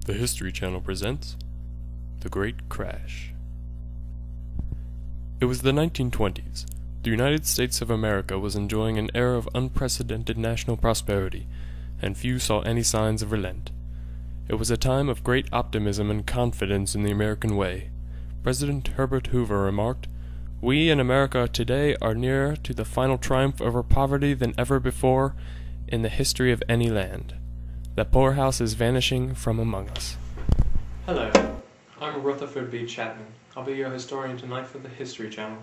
The History Channel presents The Great Crash. It was the 1920s. The United States of America was enjoying an era of unprecedented national prosperity, and few saw any signs of relent. It was a time of great optimism and confidence in the American way. President Herbert Hoover remarked, "We in America today are nearer to the final triumph over poverty than ever before in the history of any land. The poorhouse is vanishing from among us." Hello, I'm Rutherford B. Chapman. I'll be your historian tonight for the History Channel.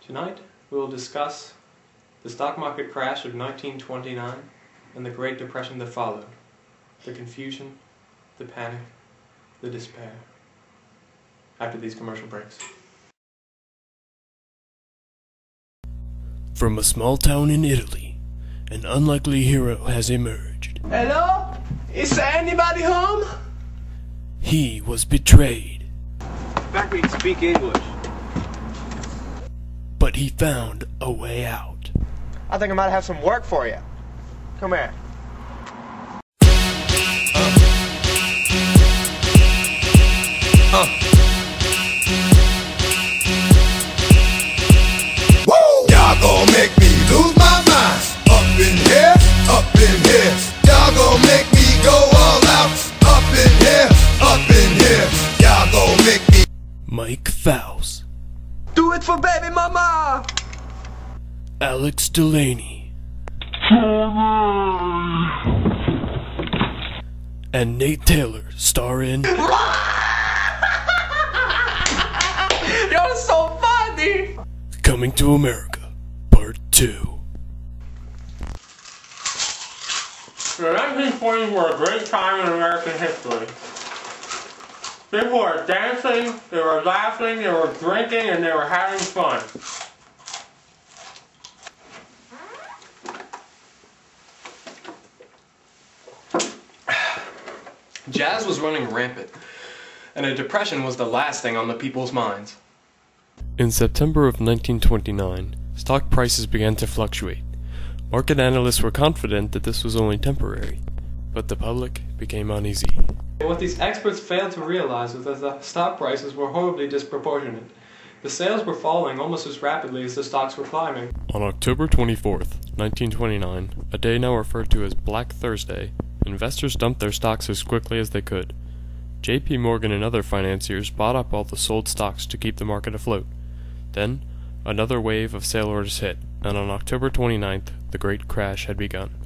Tonight, we will discuss the stock market crash of 1929 and the Great Depression that followed, the confusion, the panic, the despair. After these commercial breaks. From a small town in Italy, an unlikely hero has emerged. Hello? Is there anybody home? He was betrayed, Back we speak English. but he found a way out. I think I might have some work for you. Come here. Woo! Y'all gon' make me lose my mind. Up in here, up in here. Y'all gon' make me go all out. Up in here, up in here. Y'all gon' make me. Mike Faust, Do it for baby mama! Alex Delaney, and Nate Taylor star in You're so funny! Coming to America, Part 2. The 1920s were a great time in American history. People were dancing, they were laughing, they were drinking, and they were having fun. Jazz was running rampant, and a depression was the last thing on the people's minds. In September of 1929, stock prices began to fluctuate. Market analysts were confident that this was only temporary, but the public became uneasy. What these experts failed to realize was that the stock prices were horribly disproportionate. The sales were falling almost as rapidly as the stocks were climbing. On October 24th, 1929, a day now referred to as Black Thursday, investors dumped their stocks as quickly as they could. J.P. Morgan and other financiers bought up all the sold stocks to keep the market afloat. Then, another wave of sale orders hit, and on October 29th, the Great Crash had begun.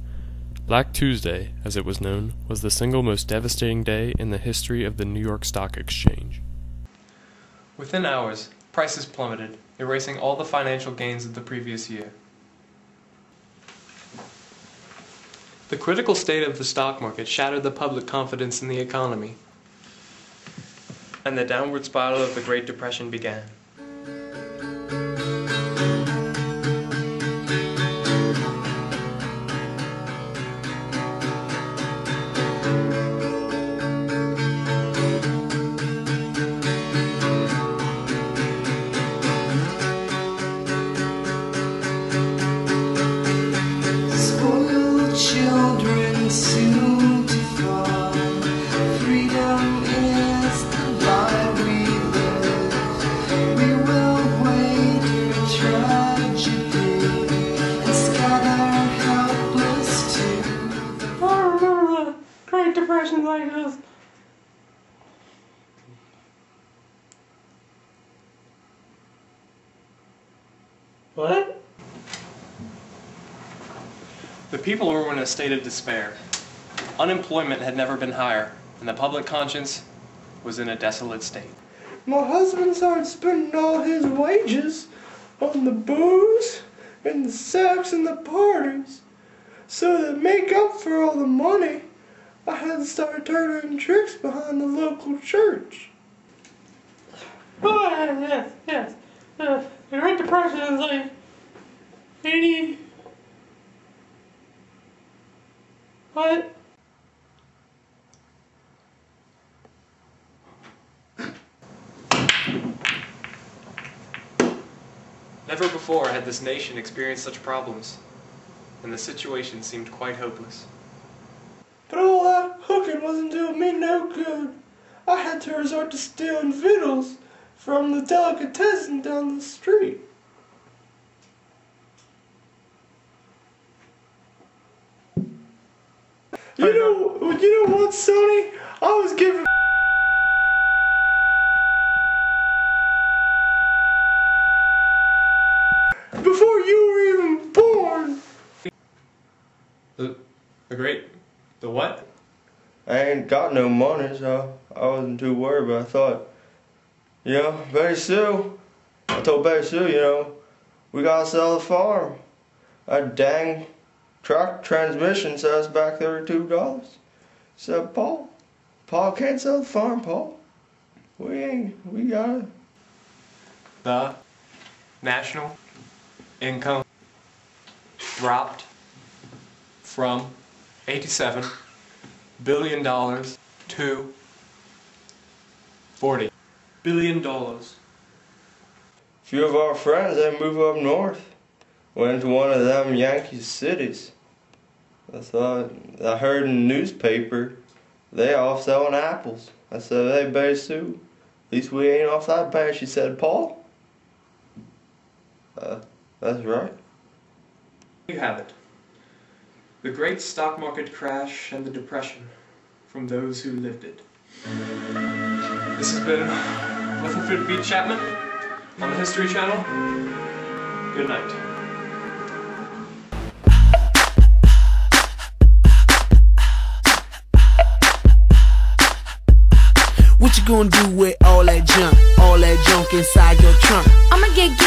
Black Tuesday, as it was known, was the single most devastating day in the history of the New York Stock Exchange. Within hours, prices plummeted, erasing all the financial gains of the previous year. The critical state of the stock market shattered the public confidence in the economy, and the downward spiral of the Great Depression began. Children soon to fall. Freedom is the life we live. We will wait for tragedy and scatter helpless to. I remember the Great Depression like this. What? The people were in a state of despair. Unemployment had never been higher, and the public conscience was in a desolate state. My husband started spending all his wages on the booze and the sex and the parties. So to make up for all the money, I had to start turning tricks behind the local church. Oh, yes. The Great Depression is like 80... What? Never before had this nation experienced such problems, and the situation seemed quite hopeless. But all that hooking wasn't doing me no so good, I had to resort to stealing victuals from the delicatessen down the street. You know what, Sonny? I was giving before you were even born. The what? I ain't got no money, so I wasn't too worried, but I thought, Betty Sue, I told Betty Sue, we gotta sell the farm. That dang truck transmission says back there $2. Said, Paul can't sell the farm, Paul. We gotta. The national income dropped from $87 billion to $40 billion. Few of our friends, they moved up north. Went to one of them Yankee cities. I heard in the newspaper, they off selling apples. I said, hey, Betty Sue, at least we ain't off that bad. She said, Paul? That's right. You have it. The great stock market crash and the depression from those who lived it. This has been Rutherford B. Chapman on the History Channel. Good night. What you gonna do with all that junk inside your trunk? I'ma get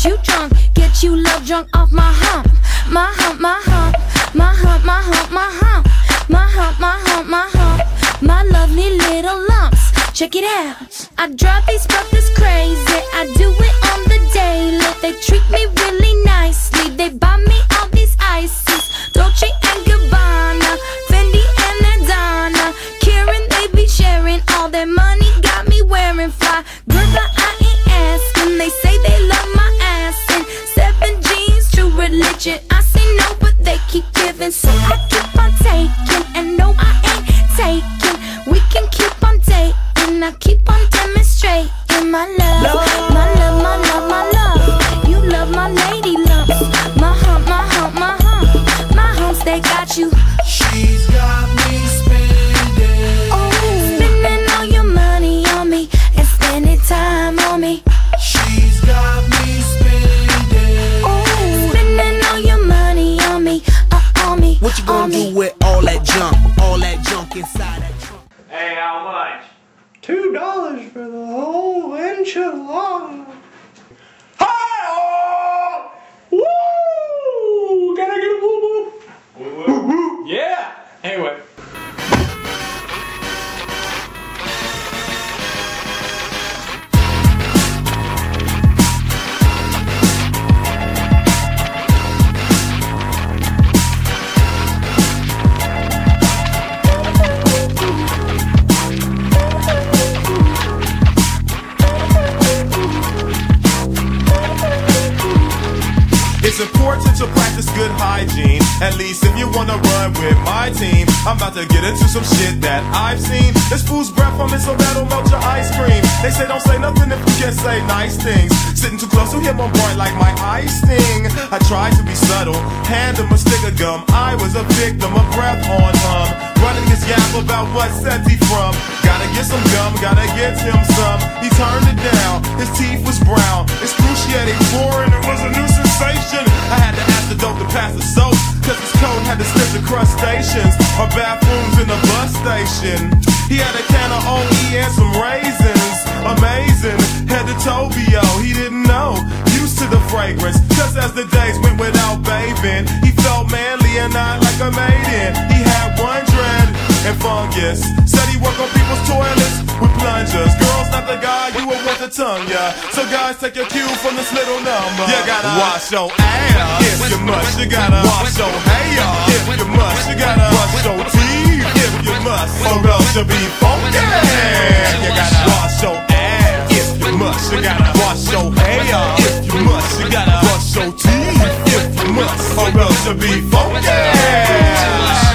you drunk, get you love drunk off my hump, my hump, my hump, my hump, my hump, my hump, my hump, my hump, my hump, my lovely little lumps. Check it out. I drive these brothers crazy. I do it on the daily. They treat me really nicely. They buy me all these ices, Dolce and Gabbana, Fendi and Adana, Karen. They be sharing all their money. Got me wearing fly. Girl, but I ain't asking. They say they love my ass and 7 jeans, true religion. I say no, but they keep giving, so I keep on taking. And no, I ain't taking. We can keep on dating. I keep on demonstrating my love, my love, my love, my love. You love my lady lumps, my hump, my hump, my hump, my humps. They got you. She's got me spending. Oh, spending all your money on me and spending time on me. She's got me spending. Oh, spending all your money on me, on me. What you gonna do with all that junk inside that trunk? Hey, how much? $2 for the whole enchilada. Hi! Woo! Can I get a whoop whoop? Woo-woo. Yeah! Anyway. It's important to practice good hygiene, at least if you wanna run with my team. I'm about to get into some shit that I've seen. This fool's breath from it, so that'll melt your ice cream. They say don't say nothing if you can't say nice things. Sitting too close to him on board like my ice sting. I tried to be subtle, hand him a stick of gum. I was a victim of breath on hum, running his yap about what set he from. Gotta get some gum, gotta get him some. He turned it down, his teeth was brown, excruciating, foreign, it was a new sensation. I had to ask the dope to pass the soap, cause his coat had the sniffs of crustaceans, or bathrooms in the bus station. He had a can of OE and some raisins, amazing, head to Tobio, he didn't know, used to the fragrance. Just as the days went without bathing, he felt manly and not like a maiden. He had one dread and fungus, said he worked on people's toilets with plungers. Girls, not the guy you would want to tongue, yeah. So guys, take your cue from this little number. You gotta wash your ass if you must. You gotta wash your hair if you must. You gotta brush your teeth if you must, or else you'll be funky. You gotta wash your ass if you must. You gotta wash your hair if you must. You gotta brush your teeth if you must, or else you'll be funky.